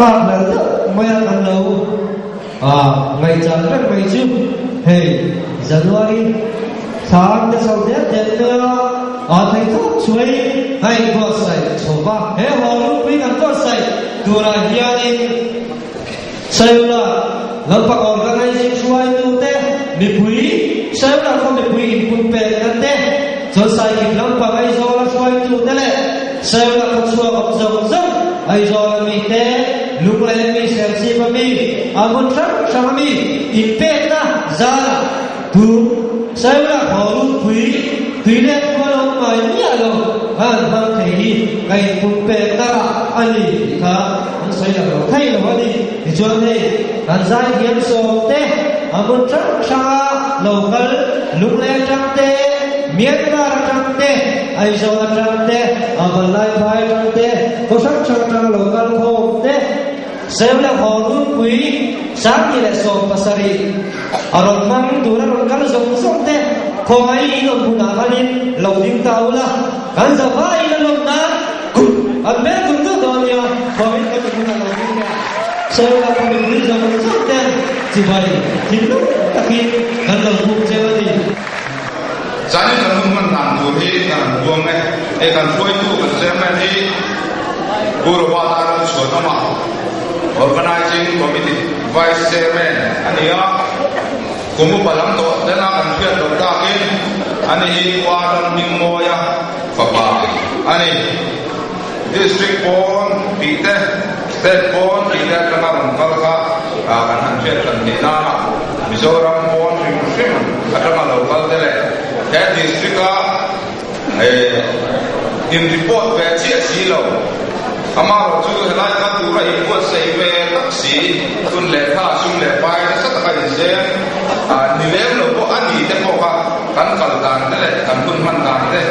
mà lần đó mày ăn lâu ngày chẳng rất ngày chứ hey January tháng sau Tết đến nữa thầy thuốc chuối hay có sậy số ba hey họ lúc quý ăn có sậy tôi là hiền sậy là lần bạc organizing chuối tu te bị quý sậy là không bị quý cũng bể ăn te cho sậy kịp lần bạc ai do là chuối tu te lệ sậy là không chuối không giống giống ai do là mi te lúc này mi xem gì mà mi muốn trắng mi impet na ra tu sậy là họ lúc quý tuy nhiên có lòng mà nhớ lòng mang thấy cái bụng bể ta anh đi ha anh xoay là thay là gì thì cho nên anh giải hiện số thế muốn trắng sa lâu gần lúc này trắng thế miền Nam trắng thế ai cho trắng thế còn lại phải trắng thế có sắc trắng lâu gần không thế xem là họ luôn quý sáng như là số pasari rồi mang đồ ra rồi cái giống thế không ai nó cũng đã lên lâu tiếng tàu là anh giờ vai là lâu na anh bé cũng cứ đòi nhau không biết cái cũng là lâu tiếng nào sau là mình đi giống thế chỉ vậy thì lúc ta khi anh lâu cũng chơi đi sáng nay là mình làm đồ thì làm buông này để làm phơi tu mình xem này thì guru bata nó sửa nó mà organizing committee vice chairman anh ấy kumu palang to dana kan fiat do takin ani wadan mingoya fapa ani district board pite state board pite kana kalka kan han fiat kan dina Mizoram board rim atama local dele that district in report ve chia si lo amaro chu helai ka tu ra report sei ve taksi tun le tha sum le pai sa ta ka ise nilem lo ko ani te ko ka kan kal dan le kan tun man dan le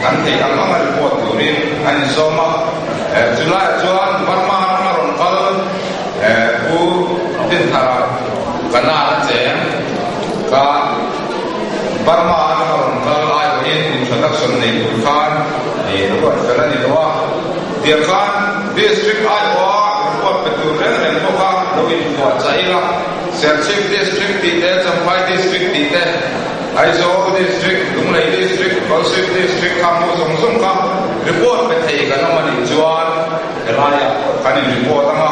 kan thei ang ang report tu rin an soma July chuan Burma maron kal u tin thara kana che ka Burma maron kal ai in introduction nei khan ni ro kana ni lo dia kan district ai wa report betul ren ko ka lo in ko chaila Serchik district tite, Champai district tite, Aizawl district, Dunglei district, Kalsip district, Kampu Song ka report pe thei ka namani chuan elaya kanin report anga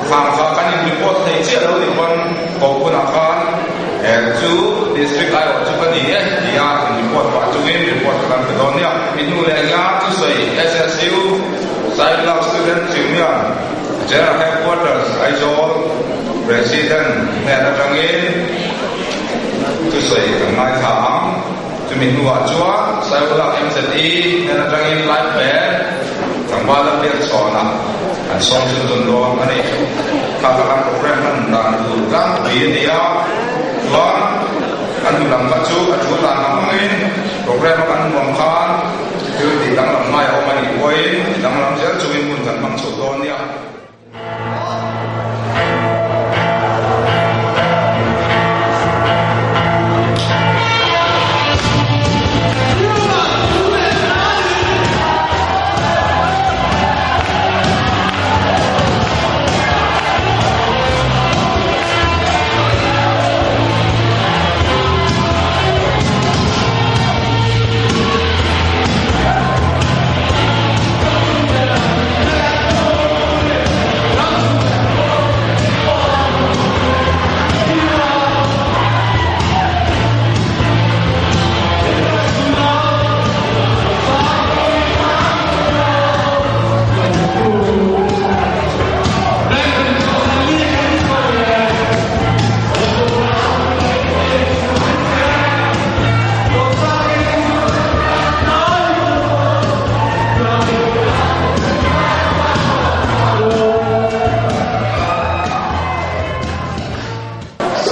khang kha kanin report thei che lo ni kon ko kuna khan chu district ai chu ka ni ya report pa chu in report kan pe don ya inu le ya chu sei SSU Cyclops student union general headquarters Aizawl President nghe đã trang in tôi xây cái ngày tháng tôi mình nuôi chúa sai vô là MZE nghe đã trang in live band thằng ba đã biết sò nè anh song chân tuần đó anh ấy các program mình đang từ các biển đi á loan anh làm các chú là nằm in program anh mong khan tôi thì đang làm mai ông anh quay đang làm rất chú in muốn cần bằng số đó nha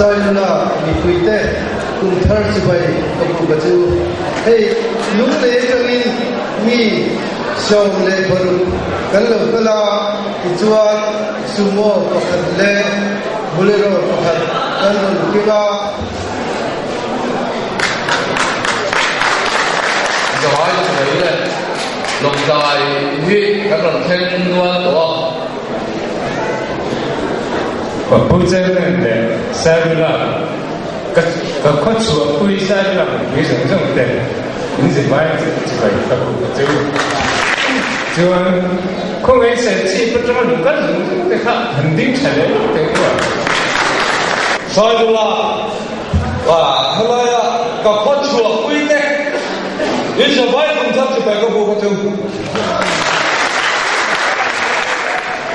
Sayana Mikuite cùng thar si bai aku baju hey lung le kami mi song le baru kalau kala ijuan sumo pakat le bolero pakat kalau kita giỏi vậy đấy lồng đài huy các lần thêm luôn đó 不在那的塞不了，快出不塞不了，为什么这么的？你是买这个就可能是基本上你个人的看肯定出来对吧？所以啦，后来呀，个快出不的，你是买工作就别个不就。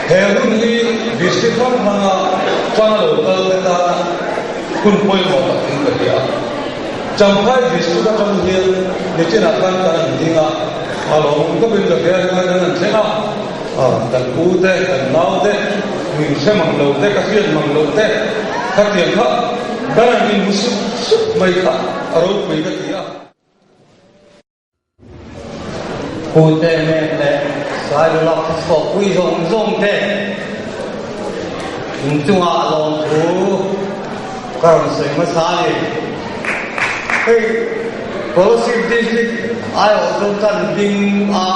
Hello ni district kan hanga chang local ta kun poi mo ta thing ka dia champhai district ka chang hian ni chena kan ta dinga alo ko bin ka dia ka nan chena tan ku te tan nau te min se mang lo te ka sian mang lo te ka tiang kha kana ni musu mai ka aro mai ka dia ku te me te sai lo lak so quy rong te chung a long thu ka ron sei ma sa ni hey policy district ai also tan ding a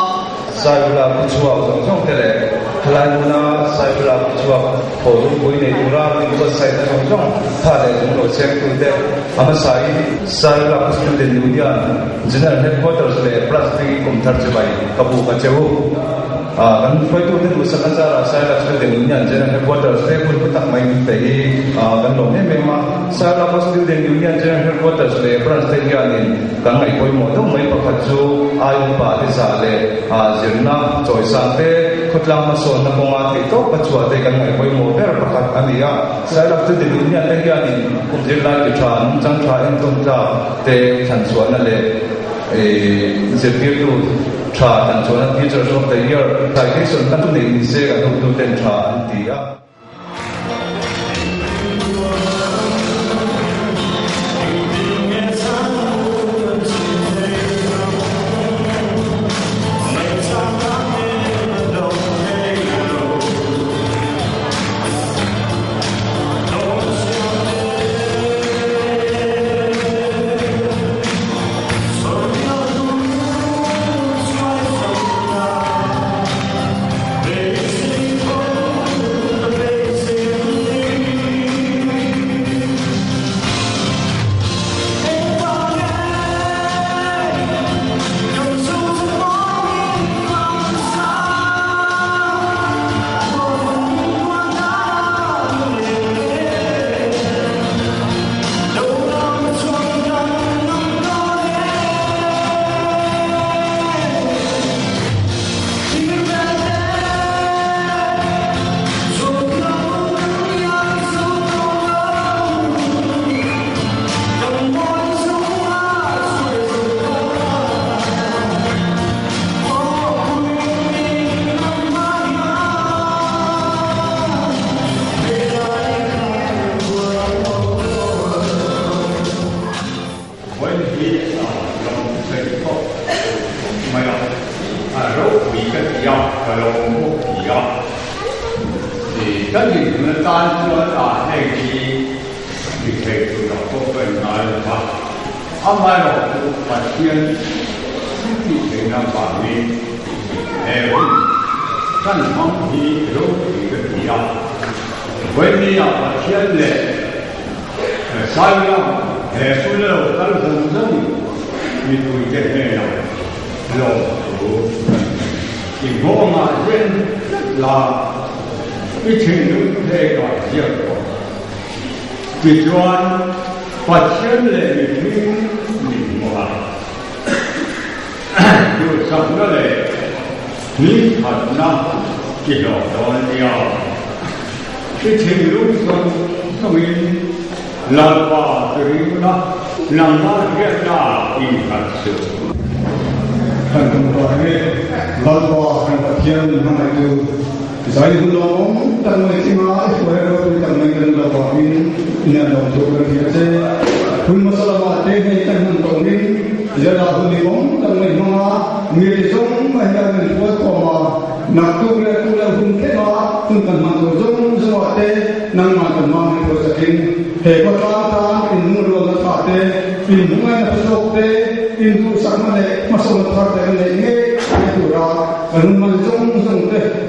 sai la ku chua zong te le halai na sai la ku chua ko lu boi nei tu ra ni ko sai ta zong tha le zong lo chek tu te ama sai la ku student union general headquarters le plastic kum thar chabai kabu ka cheu kan phoi tu den usa kan ra sai la student union general headquarters te kun tak mai te hi kan lo me ma sai la student union general headquarters le plastic ya ni kan ngai poi mo do mai pakhat chu ai pa te sa le zirna choi sa te khutlang ma son na konga te to pachua te kan ngai poi mo per pakhat ania sai la student union te ya ni kum zirna ke than chang tha en tom tha te than chuan na le zirtir tu tha tan chuan teachers of the year citation kan tu nei se ga tu ten tha an ti a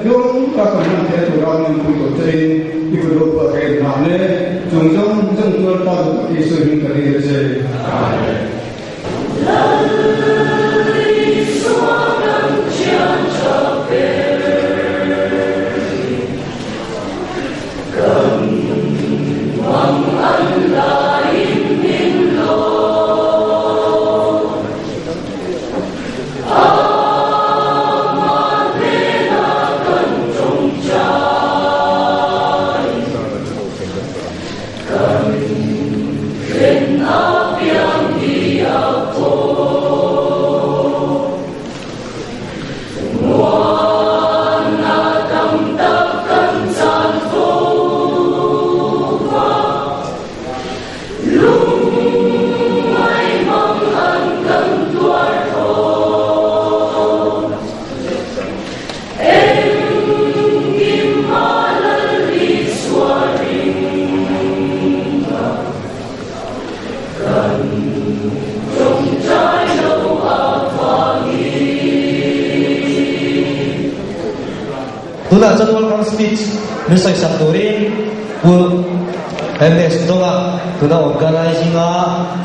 Yung kakamang kaya turang ng puto sa ikulupa kayo na Yesus ini kami saja. Tuna chân welcome speech Mr. Saktori will MS Donga Tuna organizing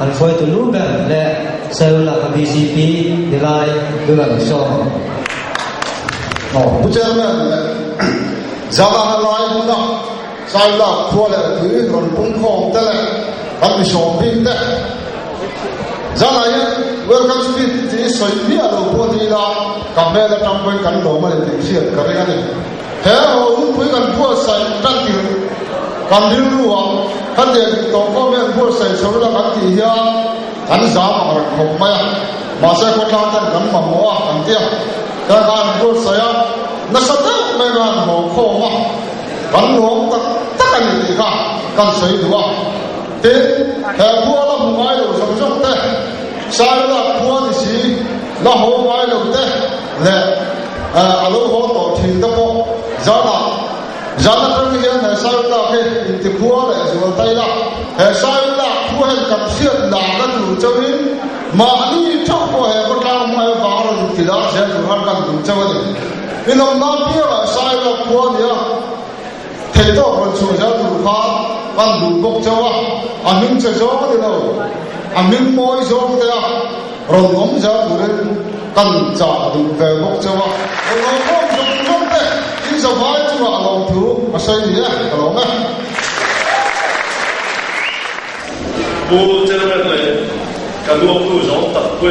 and for to Luben le Seula BCP nilai Tuna Show. Chairman Zaga Lai Tuna Saila Kuala Tui Ron Pung Kong Tele and Shopping there. Zaga welcome speech is so near the Podila compare the Tampa and Roma and the Korean. Heo pui kan pua sai kan ti kan diu ruwa kan de to ko me pua sai so la kan ti ya kan za ma ko ma ma sa ko ta tan kan ma mo kan ti ka kan pua sai na sa ta me ga mo ko ma kan no ta kan ni ka kan sai duwa te he pua la mo mai lo so so te sai la pua ni si la ho mai lo te le alo ho to thi da po Zana pergian saya dah ke intipuan esok tayla. Saya dah puan kapsiat dah kan lucuin. Mani cak puan berkam mai baru tidak saya tuhan kan lucuin. Inom nampia saya dah puan ya. Tidak pun sudah tuhan kan lubuk Jawa. Amin sejauh itu. Amin moi jauh dia. Rongom jauh bukan kan jauh lubuk Jawa. Rongom jauh deh. Isa vai tu a long tu a sai ni a long a bu chairman le ka lu ku zo ta ku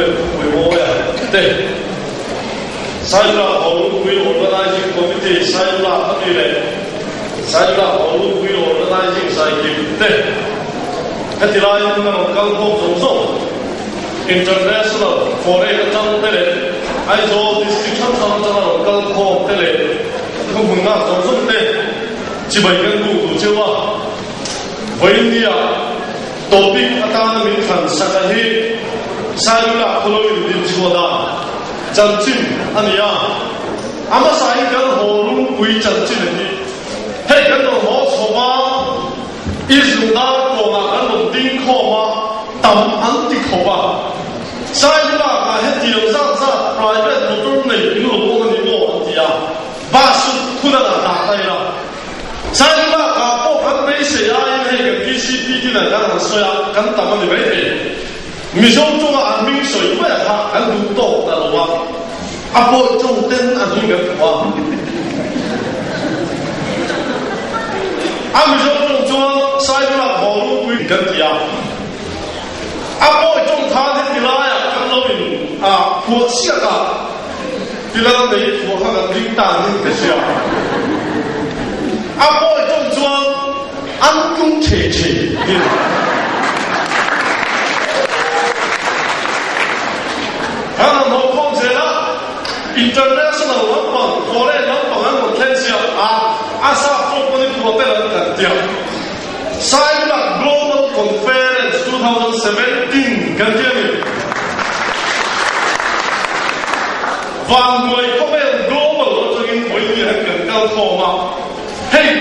mo ya te sai la ho ku organizing committee sai la ni le sai la ho ku organizing sai ki te ka ti lai na ma ka ko zo international foreign tang te le ai zo district tang tang ka ko te le không muốn ngã trong suốt thế chỉ bởi cái cụ của chưa qua với India topic akan mình khẩn sakahi sai là khối đi chùa đó chân chính anh ya ama sai cái hồ lung quý chân chính này hết cái đồ hồ số ba Israel có là cái đồ đinh khổ mà tầm anh đi khổ ba sai là cái hết điều sang sa private motor này cái đồ hồ này đồ anh ya ba su thu là đạt tay là sai là cả bộ các mấy sự ai hay cái PCP cái này đang làm sao cần tầm anh vậy thì mình sống trong anh minh soi mới là anh đúng tốt là lo à bộ trong tên anh đúng cái quá anh mình sống trong sai là họ luôn quý cái gì à bộ trong thang thì là cái nó mình của xe cả thì là đấy của các cái linh đàn những cái gì à bộ trong chuông ăn cũng chế là một phong chế đó international lắm bằng foreign lắm bằng anh một thiên siêu asa không có những cuộc tên là thật tiệt sai là global conference 2017 gần kia và người có bên global cho những mỗi người hãy cần cao khổ mà hey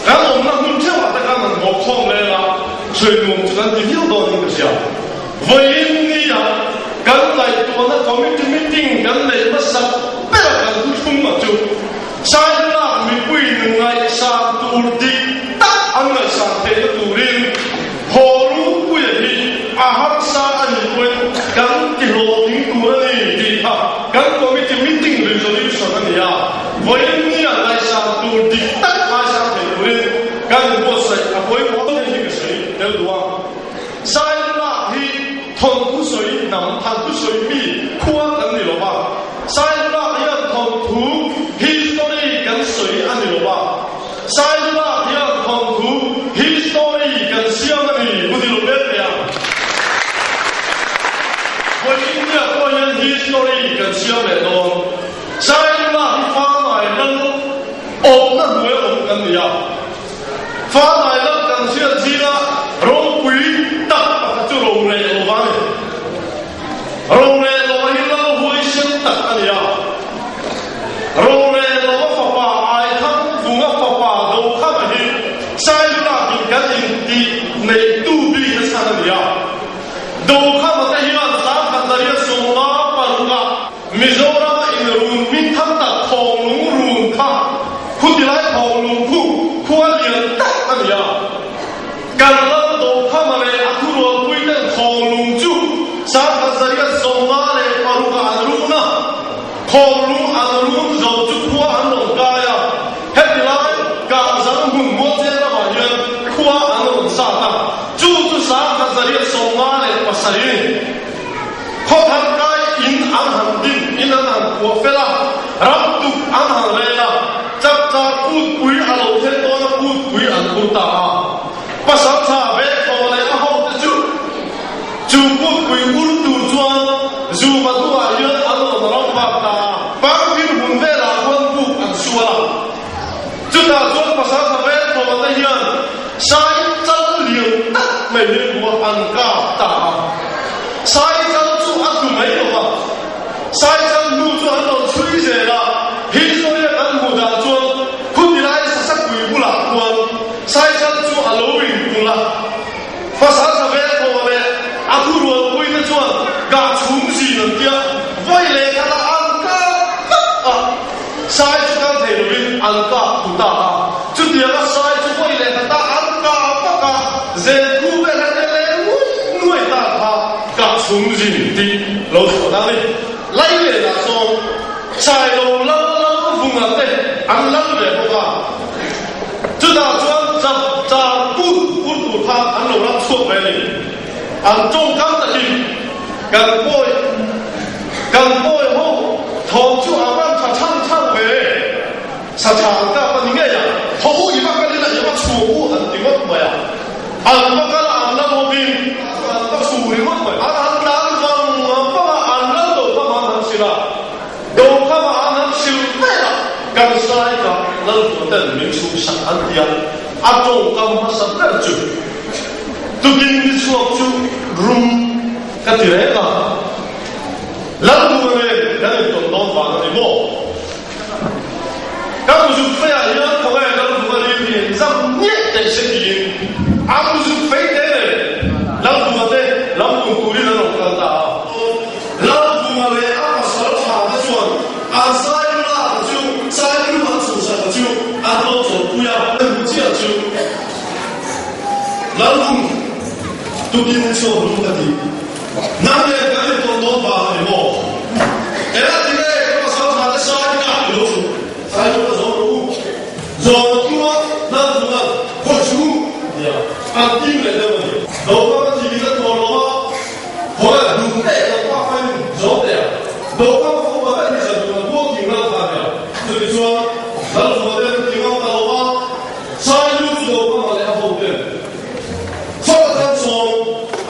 cái ông nó muốn chơi vào cái mình một không lên là chuyện mình chỉ cần đi hiểu được những cái gì với India cái này tụi nó có meeting cái này nó sắp bây giờ cái không mà chụp sai là mình quy định ngày sang tu đi tắt anh ngày sang thế tu đi hồ về đó sai là phá này lắm ôm nó đuổi ôm cái gì à phá này lắm cần xuyên gì là rong quý tập cái chỗ rong này ở vào này rong này là hiện là hồi sinh tập cái gì à rong này là phá phá ai thắng vùng phá phá đâu khác mà đi sai là những cái gì này tu bị cái sao cái gì à đâu khác mà cái gì à sao cái gì sung la paruga Mizoram in run min tham ta thong lung run kha khuti lai thong lung khu khualian tak ania kan lam do khamale akhuro puiten thong lung chu sa khazaria somma le paruga anruna thong lung anrun zo chu khua anong kaya hetilai ka zang hun mo je ra ma yan khua anong sa ta chu chu sa khazaria somma le pasari kho than kai in an han din in an han ko fela ram tu an han lela chap cha put pui alo the to na put pui an ku ta pasal cha ve ko le a ho te chu put pui ul tu chuan zu ma tu a yan an no ram ba ta pa pin hun ve la kon pu an suala chu ta chuan pasal cha ve ko ta hian sai chal liu tak me le ko an ka ta sai chal chu a tu mai lo sai chal nu chu an lo chui je la hi so ye kan mu da chuan khu ti lai sa sak pui bu la chuan sai chal chu a lo ring ku la fa sa sa ve ko le a khu ro pui ne chuan ga chung si na tia voi le ka la an ka a sai chu kan thei lo bin an ka ku ta chu tia la sai chu voi le ka ta an ka pa ka ze ku ve la ne le nuai ta ka ga chung si ti lo so da le lai le la so sai lo la la fu ma te an la le ko ga chu da chuan za za pu pu tha an lo la so ve ni an chong kam ta ki kan poi ho tho chu a ban cha chang chang ve sa cha ta pa ni ge ya ho i ba ka ni la ya ba chu bu an ti mo ma ya an ba ka la an la mo bin ta su ri mo ma an an da ang pa ma an la do pa ma han si la do pa ma an han si me la kan sai ka la do ta min chu sa an dia a chong kam ma sa ta chu tu bin ni chu chu rum ka ti re ka la du me ka ni to don ba ni mo ka bu ju fe ya ya ko ga la du ma ni ni zam nie te se ki a bu ju fe de la du ma de la du ku ri na no ka ta la du ma le a ma sa cha de chuan a sai la chu sai lu ma chu sa chu a lo zo ku ya bu ji a chu la du tu bin ni chu ru ka ti na me ka ni to don ba ni mo era ti de ko sa cha de sai ka lo chu sai lu zo ru zo tu na du ma ko chu ya a ti le de mo do ba ji ni ka to lo ma ho la du de ko pa fa ni zo de do ba ko ba ni sa du ma ko ki na ta ya tu ni so la du ma de ki ma ta lo ma sai lu zo ba ma le a ho de so ta so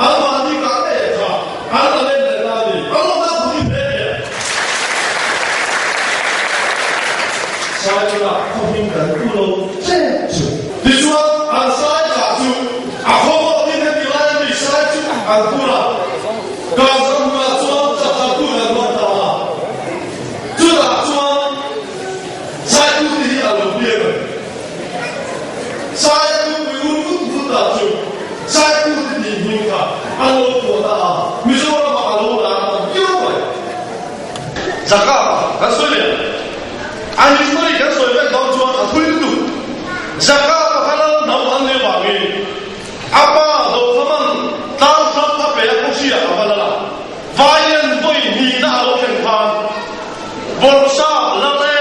a ma ni ka de ta a la le de la ni a lo ta ku ni de ya sai la ko hin kan ku lo che chu ni so a sai ka chu a ho mo ni de ni la ni sai chu a ku la ga zam ma so ta ta ku la ma ta chu la chu sai ku ti a lo bi e sai ku bi u ku ta chu sai ku ti ni ni ka a lo ko ta mi so la ma lo la yo ba zaka ka so le an ni so ni ka so le do chu a thu tu zaka ka la na an le ba mi apa do fa man ta sa pa pe ya ku si ya ba la vayan voi ni na lo ken khan borsa la le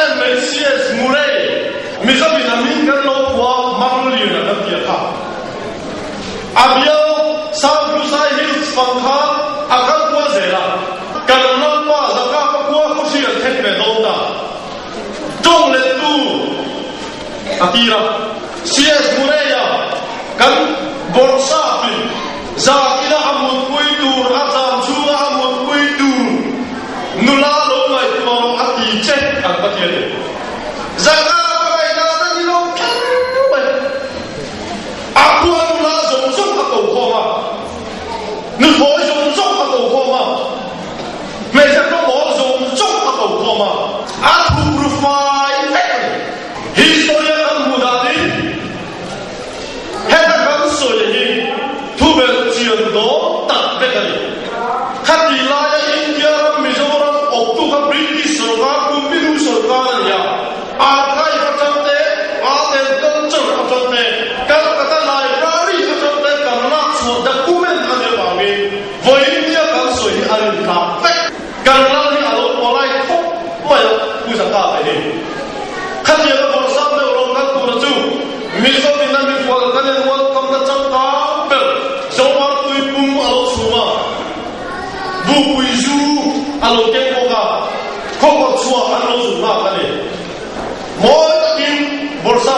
mcs murei mi sa bi na min kan lo kwa ma lo li na ta ti ka abia sa ku sa hills fang kha akan kwa zela kan na pa zaka pa kwa ku si ya thek be do ta tong le tu atira cs mureya kan borsa pi za ila amut pui tur azam chu amut pui tur nula lo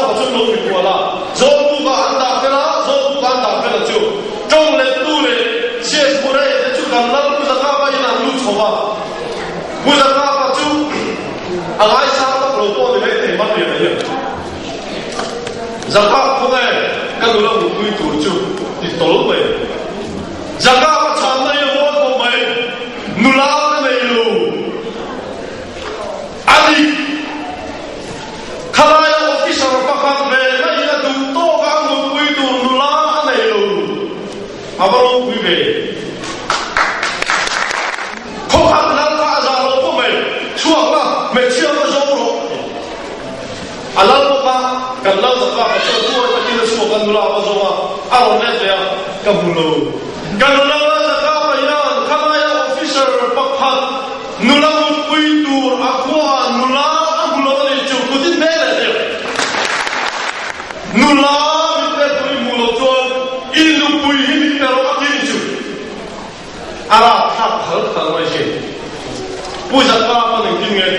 có chút lỗi của là do bu cả ăn đạp cái lá do bu cả ăn đạp cái là chú trong lệ tu lệ chia của đây để chú cần lắm bu zakah bao nhiêu là lu chồng à bu zakah bao chú à ai sao các lỗ to thì lấy tiền bắt tiền này zakah không ai các lỗ là một quy tổ chú thì tổ lỗ về zakah có chán này là một của mày nụ lao cái này luôn Adi Kalaya officer pakat be na ina tu to ka mu pui tu nula nei lu abaro pui be ko kan nan ka za lo ko me chuak la me chia ma zo ro alal ko ka kan la za ka cho tu ta ki na su kan nula ba zo ma aro ne te ya ka mu lo kan la za ka pa ina kalaya officer pakat nula mu pui tu akwa nula nula mitte pui mulo chon ilu pui himi pero akin chu ara thap hal thal mai che pui za ka pa ning king ngai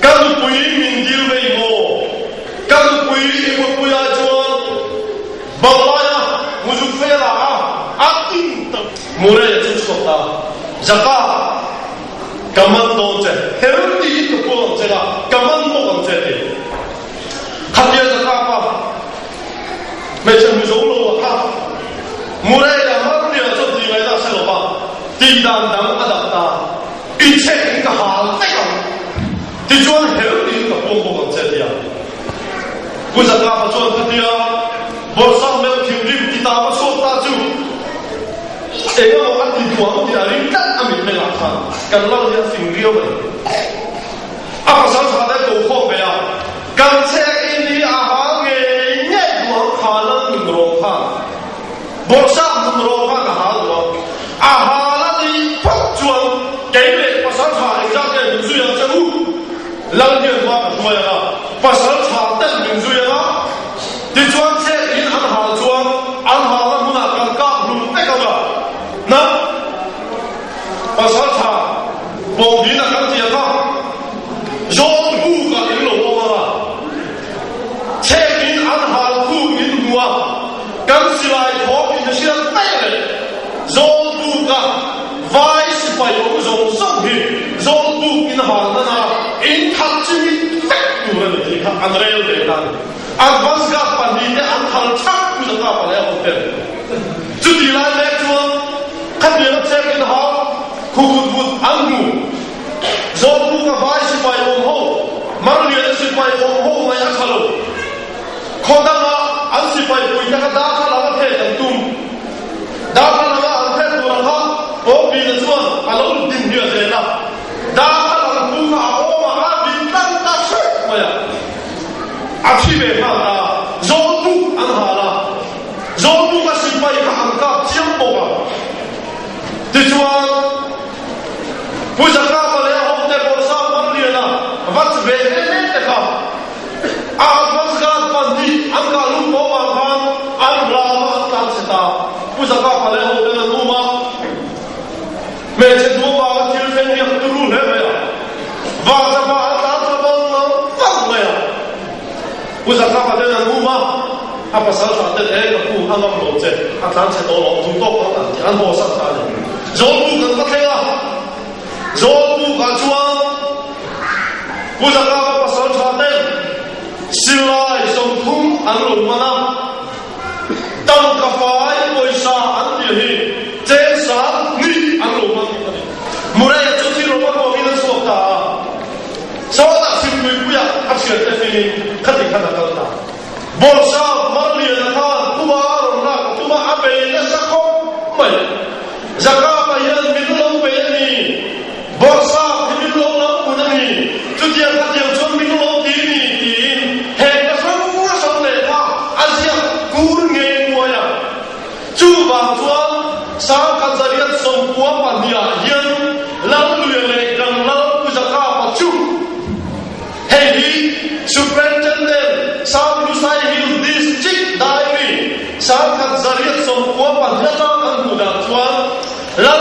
ka lu pui min dil vei mo ka lu pui i mo pui a chon ba ya mu ju fe la atin ta mure chu chu ta zaka kaman do che herdi to ko che la kaman mo kon che te khắp giờ zakah pa mấy chân mình giống lô ha mua đây là mất tiền cho gì vậy ta sẽ lo ba tiền đàn đắng ở đập ta ít chết những cái hàng tay không thì cho hiểu đi cái công bộ còn chết đi à bây giờ zakah pa cho cái đi à bớt sang mấy thiếu đi thì ta có số ta chú ấy mà ăn thì tuồng thì là lính cắt ăn mình làm thằng cần lâu thì phình riêu vậy à sao sao đấy đồ khô vậy à cần xe ini ahang nghe buang khalan ngrong kha borsa ngrong kha ka hal lo ahala di phok chuan ke le pasal tha exam ke zu yang chamu lang dia wa ka thua ya pasal tha tan min zu ya ti chuan che in an hal chuan an hal mu na kan ka lu te ka ba na pasal tha bong di na kan ti ka zon bu ka in lo ma Check-in an hal khu in mua kan silai thok in sia tai le zol bu ka vai si pa yo zol song hi zol bu in hal na na in thak chi mi tek tu le ti ka an rel le kan advance ga pa ni te an hal chak ku za ka pa le ho pe chu di lai le chu khat le check in hal khu bu an mu zol bu ka vai si pa yo ho mar le si pa yo ho ma ya khalo khoda ma an si pai pui ta da kha la the tam tum da kha la an the tu ra kha o bi na chuan a lo din dia de la da kha la pu kha o ma a bin tan ta se ma ya a chi be ma da zo bu an ha la zo bu ka si pai ka an ka chiam bo ka ti chuan pu za ka pa le ho te bo sa ma li na va be ne te ka a an ka lu po ma khan an la ma kan se ta pu za ka phale ho de nu ma me che du ba til fen ya tu lu le ya va za ba ta ta ba no fa me ya pu za ka phale nu ma a pa sa sa de e ka pu an lo lo che a tan che do lo tu to ko ta an bo sa ta le zo bu kan ka the ya zo bu ka chua pu za ka pa sa sa de silai song thum an lo mana tam ka fai poisa an ti hi che sa ni an lo ma mura ya chu thi ro ma ko ni so ta so da sim pu pu ya a che te fi ni khati khata ka ta bol sa mar li na ta tu ba ro na tu ma a be na sa ko mai zaka pa yan min lo be ni bol sa min lo na ku na ni chu ti ya ka ti chon min lo ti ni sao kan zariat som puang pania hian lau lu le kan lau ku zakah pa chu hey hi superintendent sao lu sai hill district diary sao kan zariat som puang pania ta kan ku da chuan lau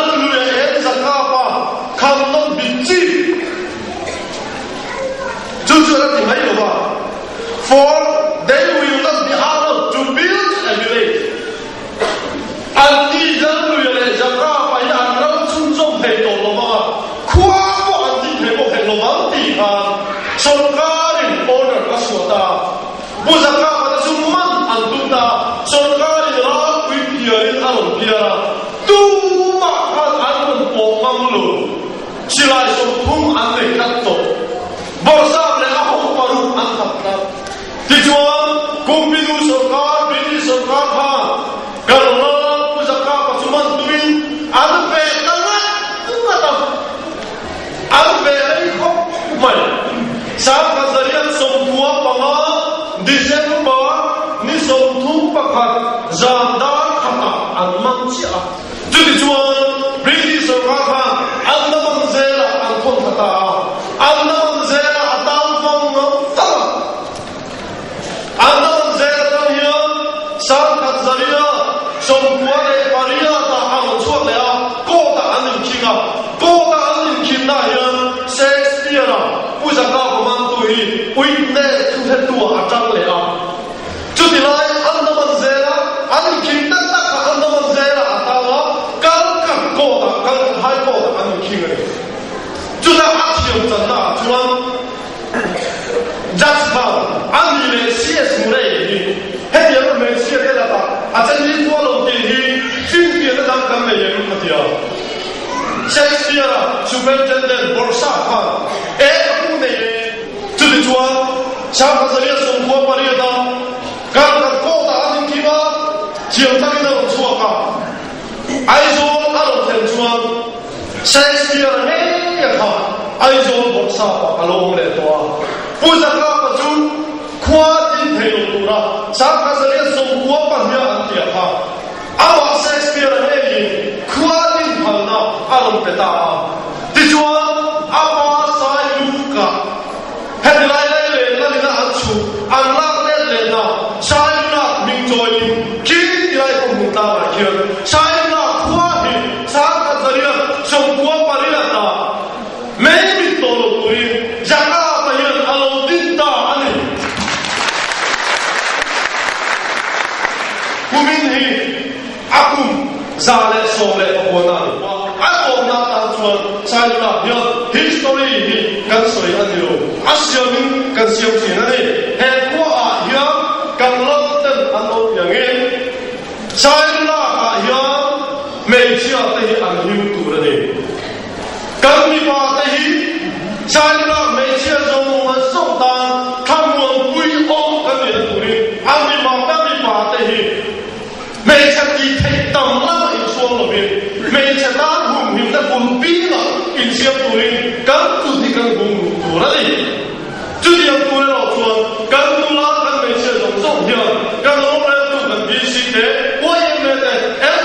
for they will not be allowed to build a village. Anti dân người này dân ra phải ăn rau chung trong hệ tổ lo mà khoa của anti hệ bộ hệ lo mà tỷ hà sơn ca đình owner các số ta bu dân ca mà chung man ăn tung ta sơn ca đình là quý bia đình ăn bia tu mà ăn ăn bộ mang lù chỉ là số thùng ăn để cắt tổ bỏ ra để học baru ăn tập ta thì chuan cùng với du sơn ca British sơn ca ha gần ăn về tăng á, cứ mà tập ăn về đấy không mày sáng cái giờ đi sống thua bằng á December ni sống thua bằng hạt giảm đá khát ăn măng chia chú thì chúa British sống khát ăn nó bằng dê là ăn không khát ăn nó bằng dê là ăn tao không nó tao ăn nó bằng dê là tao hiền sáng cái giờ đi sống thua đấy Paris suốt lẽ cô ta ăn những kinh à cô ta ăn những kinh này Shakespeare à bây giờ các bạn mang tuổi uy nè thu hết tua à trăng lẽ à chú thì lại ăn nó bằng dễ là ăn những kinh tất cả ăn nó bằng dễ là ta đó các cô ta các hai cô ta ăn những kinh này chú ta ăn chiều chân à chú ăn just vào ăn gì này CS mù đây hết giờ mình CS cái là ta à chân đi qua lồng tiền thì phim kia nó đang cầm này những cái gì Shakespeare superintendent Borsa Khan cũng này chú đi chùa sáng cái giờ đi sống qua Paris đó các cô ta ăn những cái mà chiều ta cái đâu chùa cả ai rồi ăn được tiền chùa Shakespeare này cái hả ai rồi Borsa cả lồng này to bây giờ các bạn chú khoa tin thầy đồ ra sáng cái giờ đi sống qua Paris ăn tiền hả 아마 셰익스피어는 해이 크와딘 발나 아름pe다 디주아 아마 사이루가 헤드라이레 나리나 안추 안락레레나 사이루나 민조이 기라이 공문다라 기ön 사이루나 크와히 사카자리나 정구와 파리라다 메이미 또로토리 자카바히는 알로딘다 아니 국민이 akum zale sole opona akona ta chuan saila ya history hi kan soi aniro asyamin kan siam sin ani he ko a ya kan lotten ano yange saila a ya meisia te hi an hiu tu rani kan mi ba te hi saila meisia zo mo so ta thamon pui om kan ni tu ri an mi ba te hi每次地铁等啦，一说路边，每次打红红的红边了，一些不灵，刚做的刚红多了的，这里要多了说，刚多了，刚每次从中间，刚老来都很必须的，我也没得，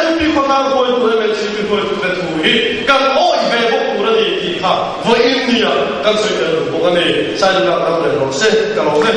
不比我刚过多的每次比过多的土地，刚我一百不多的地方，我印尼啊，刚随便我跟你三十两他们老师，刚老师。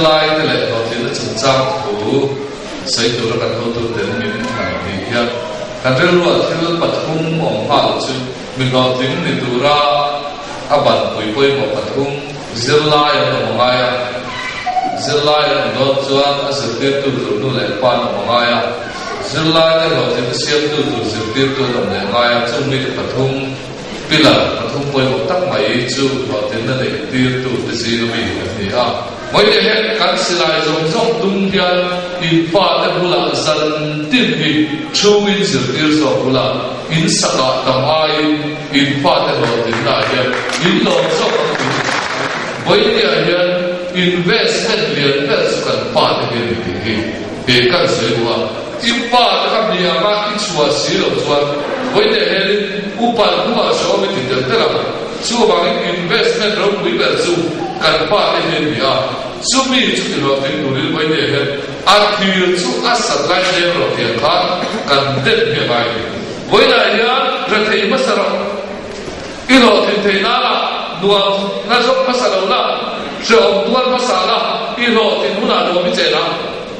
lai te le to te chung chang khu sei tu ra kan ho tu te min kan ni hian kan re ru thil pathum mom ha chu min lo ting ni tu ra aban pui pui mo pathum zilai no maya zilai no chuan a se te tu nu le pan mo maya July ta lo je siam tu zir tu lam le ngai chu mi pathum pila pathum poi mo tak mai chu lo tin na le tir tu te si lo mi ni a moi de he kan silai zong zong tung hian in pa te bula san tin hi chu in zir tir so bula in saka tam ai in pa te lo tin na hian in lo so moi de hian investment lian pe su kan pa te hi he kan se wa in pa te kam ni ama in chua si lo chuan moi de he upan kuma so mi ti te la chu bang investment ro pui per chu kan pa te he ni a chu mi chu ti lo tin du ri moi de he a thil chu a sat lai de ro ti kha kan det he bai moi la ya ra thei ma sa ro i lo tin thei na la nuam na zo ma sa lo la so tuan ma sa la i lo tin hu na lo mi che la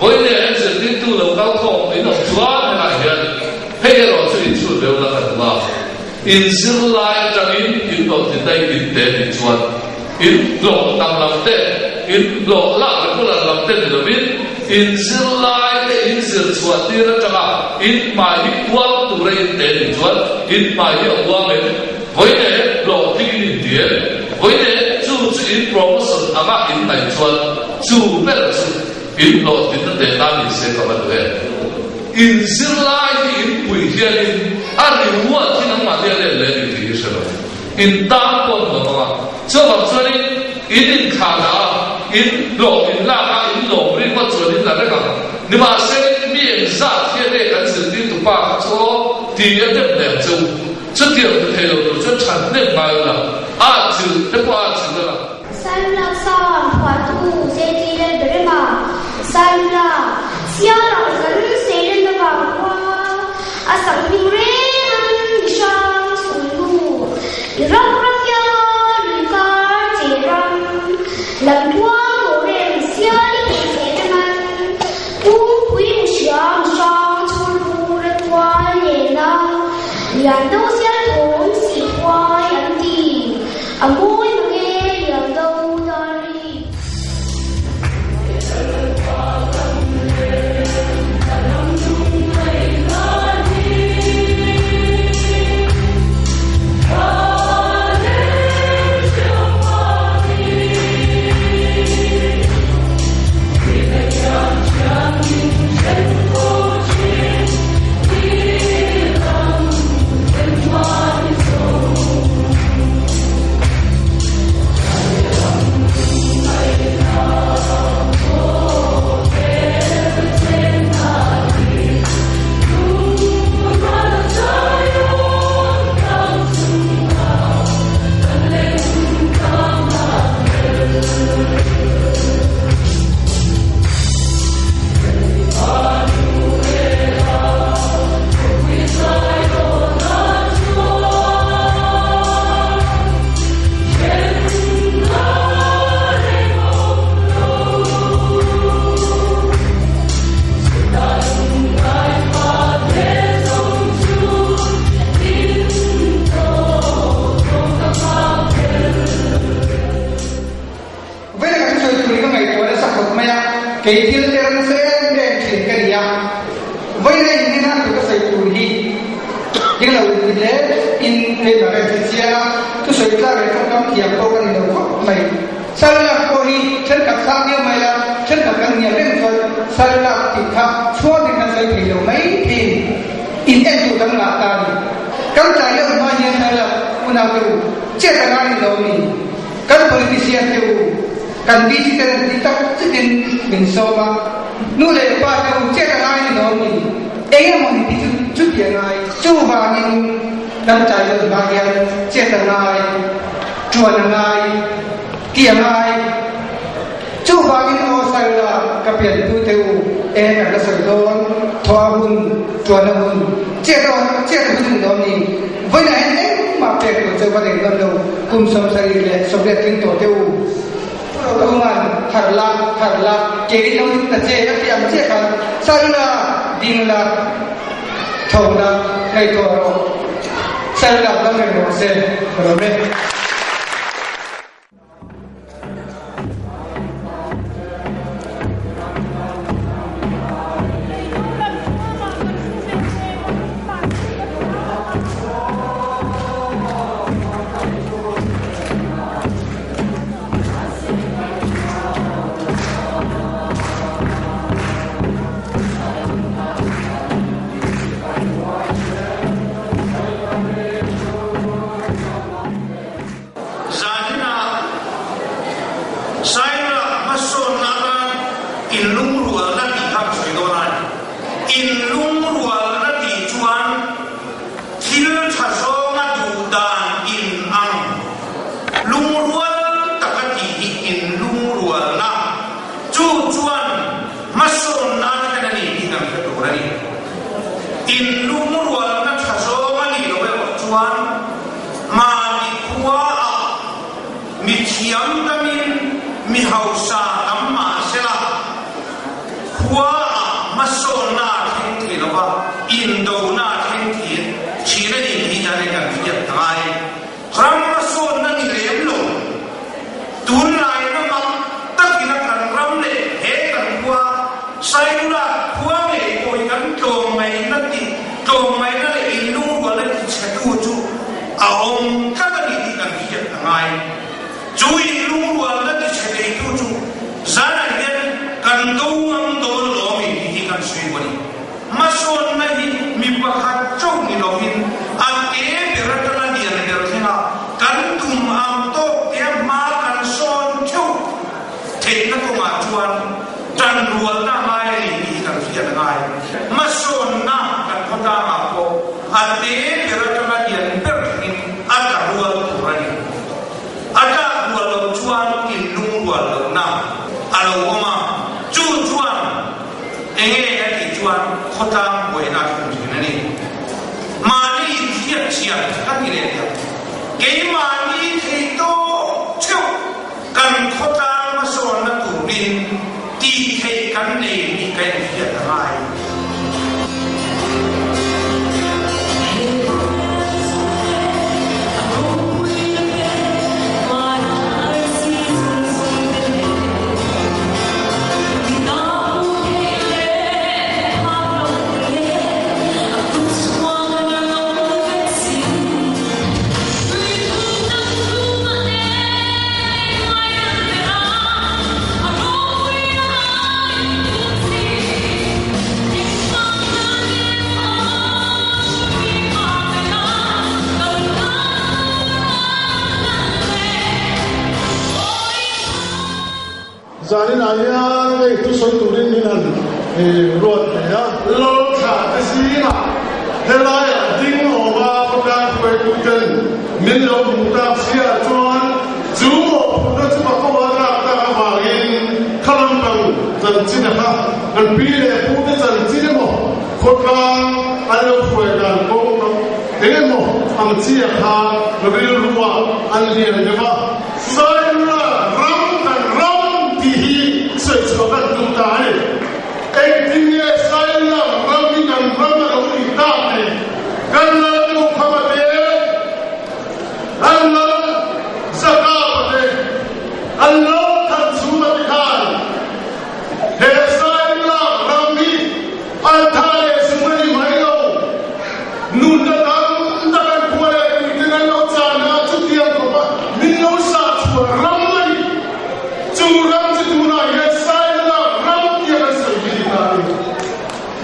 moi de he se tin tu lo cao thong i lo chuan na ya he lo chu in chu le la kan ma in zil lai tang in lo tin dai in te in chuan in lo tam lam te in lo la ko la lam te lo bin in zil lai te in zil chuan ti ra tanga in ma hi kwal tu ra in te in chuan in ma hi wa me voi ne lo ti in tie voi ne chu in promotion ama in nai chuan chu be chu in lo tin te na ni se ka ba de in zil lai in pui hian in a ri wa ti nang ma le le ti se lo in ta kon ma ma cho ba chuan in kha la in lo in la ka in lo ri ma chuan in la ka ni ma se mi en za tie de kan se ti tu pa cho ti ya de le chu chu ti de he lo chu chan ne ma la a chu de pa chu la san la san hua tu se ti le de ma san la xia la zan se le de ba wa a sang mi re an shang su lu ra ra ya lu ka che ram lam tua mo re xia li se de man u pui mu xiang shang chu lu re tua le na lian dou xia tong si hua yan ti a moi ma ge lian dou da ri cái thiên liên sẽ để chuyển cái gì à vậy này như nào thì có thể tụi đi nhưng là vì thế in cái đó là chuyện gì à tôi sẽ ra về trong năm thiệp câu cái này đó mày sao là cô đi chân cặp sang như mày là chân cặp càng nhiều lên rồi sao là thì thằng xua thì càng sẽ thấy được mấy thì in em tụi đang là ta các trái lượng bao nhiêu hay là cô nào đều chết là ngay đâu mình các politician đều kan di sitan di tak sitin bin soma nu le pa ka che ka ai ni no ni e mo ni ti chu ti ngai chu ba ni dan chai le ba ya che ta ngai chuan ngai kia ngai chu ba ni o sai la ka pian tu teu e na la sai don thoa hun chuan hun che hun no ni với lại em mà pe ko che ba de ngam lo kum som sai le so le tin to teu Tuhan harla kiri nong ta che na piam che kan sarla dingla thongla ngai to ro sarla dam ne mo se ro me in lu rual na thaso mani lo we chuan ma ni khuwa mi thiam tamin mi hausa amma sela khuwa ma so na thing thi lo ba in do na thing thi chile ni ni na le kan fiat tai ram ma so na ni lem lo tun lai na ma takina kan ram le he kan khuwa sai la khuwa me koi kan to mai na ti to mai na le in lu wa le ti chatu chu a om ka ni ti kan fiat tai chú ý luôn luôn là cái chuyện này chú chú giá này biết cần đâu ăn đâu lo mình thì cần suy nghĩ mà số này mình bắt hạt trong cái đó mình ăn cái việc đó là gì này rồi thế nào cần tụm ăn tốt cái mà cần son chú thế nó cũng mà chuan trần ruột na mai thì cần suy nghĩ ngay mà số na cần có ta mà có ăn cái việc đó là gì này biết mình ăn cả ruột của anh ada walau cuan indung walau nam alau oma cuan enge lagi cuan kota buena kumjinani mani dia siap kan ini dia ke mani itu cuk kan kota masuk na turin di ke kan ni kan dia ramai Jadi nanya itu soal turin minan ruat ya lo kata sih lah helai ding oba bukan kue kuken min lo bukan sia cuan jumo bukan cuma kau ada tak main kalam bang dan cina ha dan pilih bukan dan cina mo kota ada kue dan kau ini mo am cia ha lebih luar andi ada apa saya ram dan ram dihi sesuatu kita ni. Ektinya saya ramai dan ramai orang kita ni. Kerana itu khawatir, Allah zakat, Allah kan surat kan. Hei saya ramai antara semua ni mayu. Nunda dan kuat dengan orang cuti yang kau minum satu ramai. Curang ceduna ya saya ram dia bersegi tadi.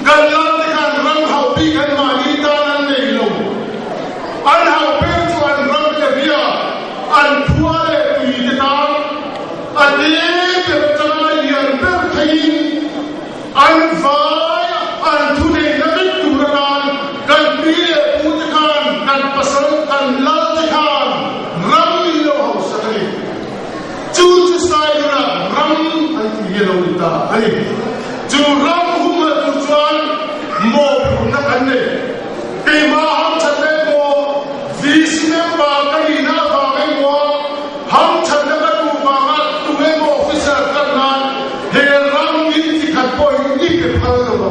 Kalau dengan ram hobi kan mani tangan nelom. An hobi tu an ram dia, an puale tu kita, adik berjalan yang berkain, an vai, an tu nenabik turakan, dan pilih putihkan, dan pasangkan latihkan, ram ini harus sekali. Cuci saya ram anti yellow kita, ani. Juram humna tujuan mau nak ane. Kemah cakap mo, visme bagai na bagai mo, ham cakap tu bagai tu mo officer kanan. Heram ini kat boy ini kepala mo.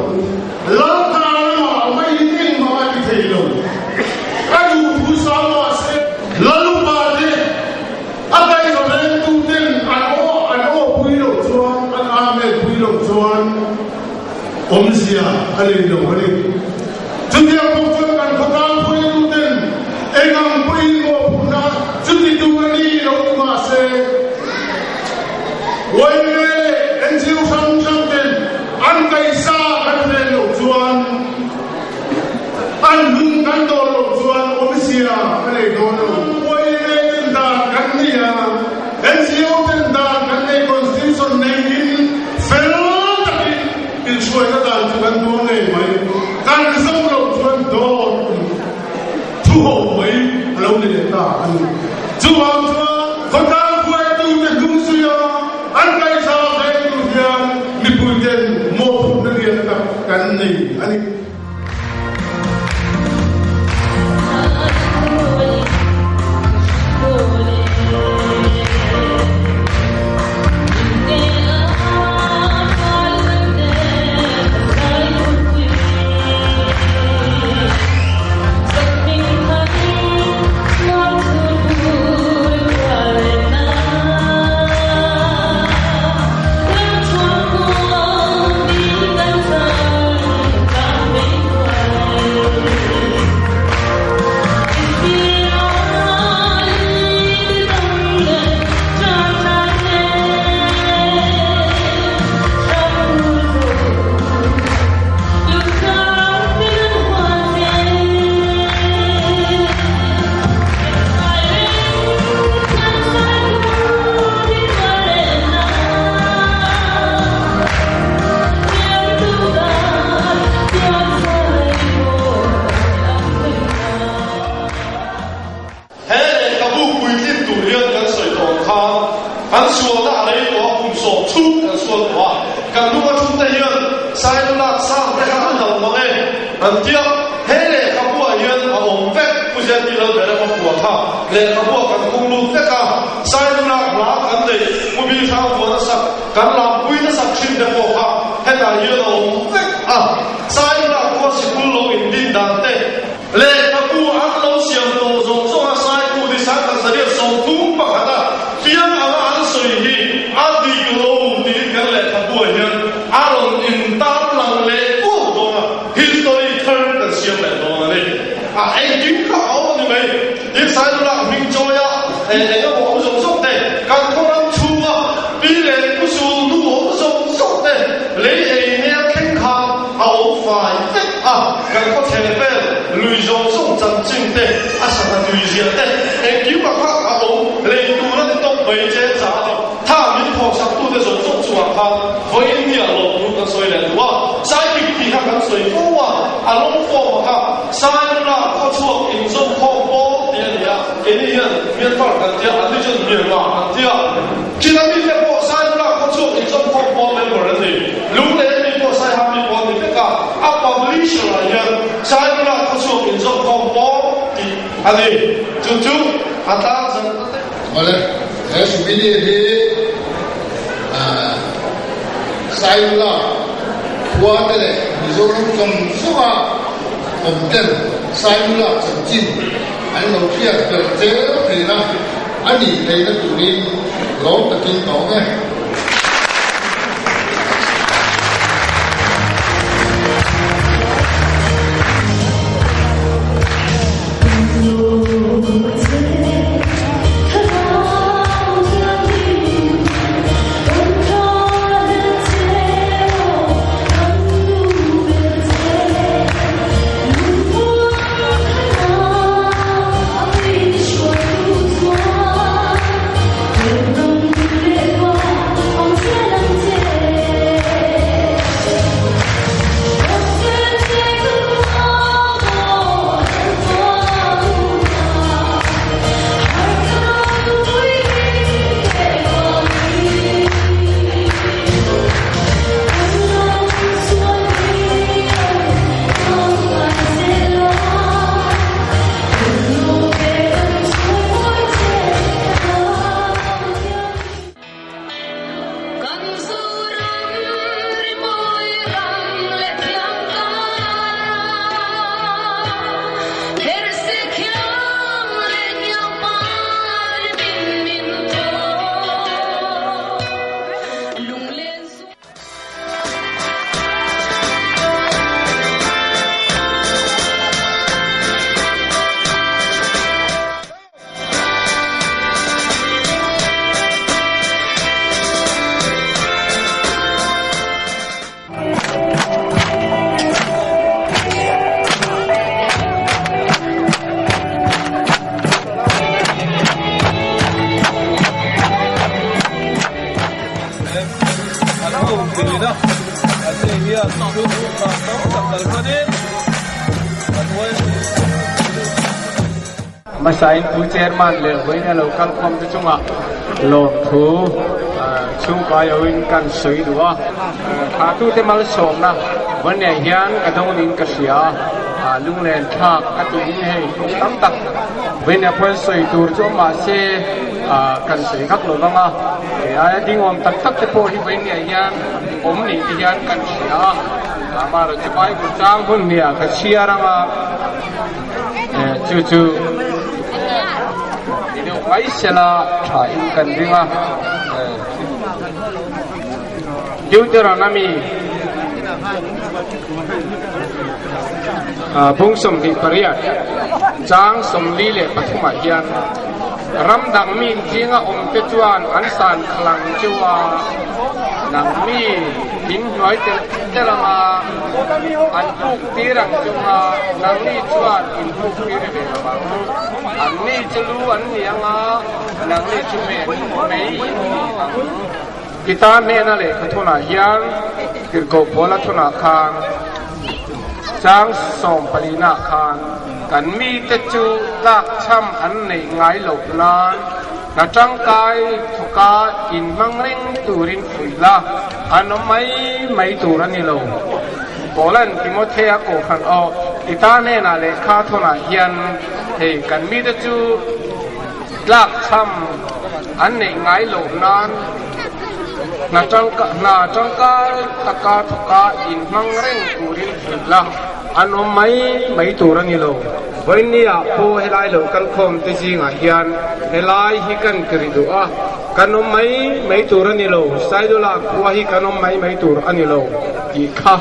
Lantaran mo mai ini mau kita Kaju bersama se, lalu pada apa yang orang tu Tuan Omsia alih dong alih. Jadi apa pun kan kota pun itu dan engam pun itu puna. Jadi dua ni orang masa. Wahai NGO samsam dan angkai sah kan Tuan. Anung kan Tuan Omsia alih dong. Wahai tentang kan dia NGO tentang kan konstitusi negeri fel. Suai kata tuan tuan ni, kan kesam lo tuan tuan, tuhan mai lo ni tak. Tuan tuan, kota buat tu dengan suya, angkai sah itu dia, ni pun dia mau pun dia tak kan ni, ani. กันเที่ยวเฮ้เลยขบวนยืนเอาองค์เป็ดผู้เชี่ยวที่เราเดินมาปวดข้าเลยขบวนกันคงรู้แต่ก็สายหลักหลักกันเลยมุบิชาวหัวนักกันหลับคุยนักชิมเดปข้าให้การยืนเอาองค์เป็ดสายหลักก็สิบุลงอินดินดันเตเลยขบวนอันเราเสียงโตส่งส่งสายผู้ที่สังกัดเสียส่งทุ่งปะกันเที่ยงอะไรอันสวยดีอันดีโลดีกันเลยขบวนยืนอารมณ์อินตั้งหลังเลยกู้ตรงhistorical กันเสียงแบบตรงนี้ไอ้ยิ่งเขาเอาหนิไหมยิ่งสายหลักมิงโจยะไอ้ก็บอกส่งส่งเตะการเขาทำชัวปีเลยผู้สูงดูส่งส่งเตะเลยไอ้เนี่ยแข่งขันเอาฝ่ายเตะการเขาเทเลเปลลุยส่งส่งจังจริงเตะสักลุยเสียเตะไอ้ยิ่งมาเขาเอาเลยดูนั่นต้องไปเจ๊จ๋าถ้ามีพอสักตัว的ส่งส่งชัวเขา可以เนี่ยลงรู้กันสวยเลยว่าสายปีที่เขากันสวยกูว่าอารมณ์ฟอร์มครับสายหลักเขาช่วงอินส่งข้อมูลเดียวเนี่ยเอ็นี่ยังมีต่อกันเดียวอันนี้จะมีมากันเดียวที่นั่นมีแต่พวกสายหลักเขาช่วงอินส่งข้อมูลเป็นคนเลยลุงเลยมีพวกสายทำมีพวกนี้ก็อัปเปอร์ลิชอะไรอย่างสายหลักเขาช่วงอินส่งข้อมูลที่อันนี้จู่ๆอัตราจะมาเลยเฮ้ยสุบินีที่สายหลักว่าแต่เลยมิโซรัมจงสุขผมเดินสายหลักจริงอันเราเชื่อเกิดเจอเลยนะอันนี้ในนั้นตัวนี้เราตะกินต่อไงมาใส่ผู้เจรมันเลยไว้ในโลกคอมที่จังหวะโลกทูช่วงปลายวินกันสวยดูว่าถ้าทุกที่มาชมนะวันนี้ยันกระดงลินกระเสียลุงเล่นทักกระตุ้นให้ตั้งตักวันนี้เพื่อนสวยดูจังมาเสียกันสวยขับรถบ้างไอ้ดิ้งอมตักตักที่พอที่วันนี้ยันผมนี่ที่ยันกันเสียมาเราจะไปกุญจ้างคนเนี่ยกระเชียร์มาจู่ini Aisyah thain kan ringa diutera nami bungsom di pariat jang somli le pathuma hian ramdang min jinga te chuan ansan khlang chuwa nang mi hin hoi te lama an puk tirang chunga nang ni chuan in puk tir de lama an ni chulu an nianga nang ni chume mei kita me na le khathuna hian kirko bola thuna khan jang som palina khan kan mi te chu lak cham an nei ngai lo nan na tang kai thuka in mangring turin fuila ano mai turani lo Poland Timothea ko khan o itane na le kha thona hian he kan mi de chu lak cham an nei ngai lo nan na changka taka thoka in mang reng kurin la ano mai turani lo voinia po helai lo kan khom te jinga hian helai hi kan kridu a kanom mai turani lo saidula kwa hi kanom mai tur ani lo ki kha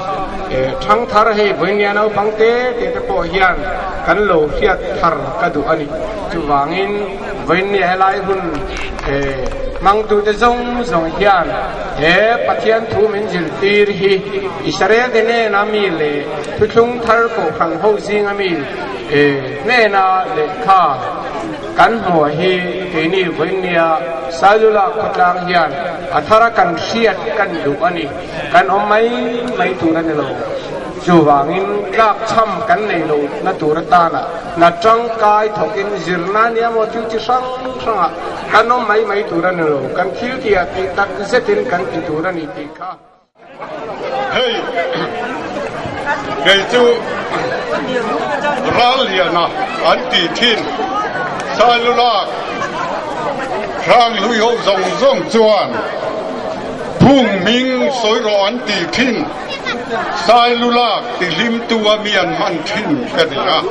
thang thar he voinia no pangte te po hian kan lo hiat thar kadu ani chuwangin voinia helai hun mang tu te zong hian pathian thu min jil tir hi Israel de ne na mi le thuthung thar ko khang ho jing ami ne na le kha kan ho hi ke ni voinia salula khotlang hian athara kan siat kan du ani kan mai tu na lo chuwangin lak cham kan nei lo na tur ta na chang kai thokin zirna nia mo chu chi sang kan mai tur na lo kan khil kia ti tak zetin kan ti tur ni ti kha hey cái chú ra liền à anh tỷ thiên sai lu la khang lui hậu rong chuan phung minh soi ro anh tỷ thiên sai lu la tỷ lim tua mian man thiên cái gì à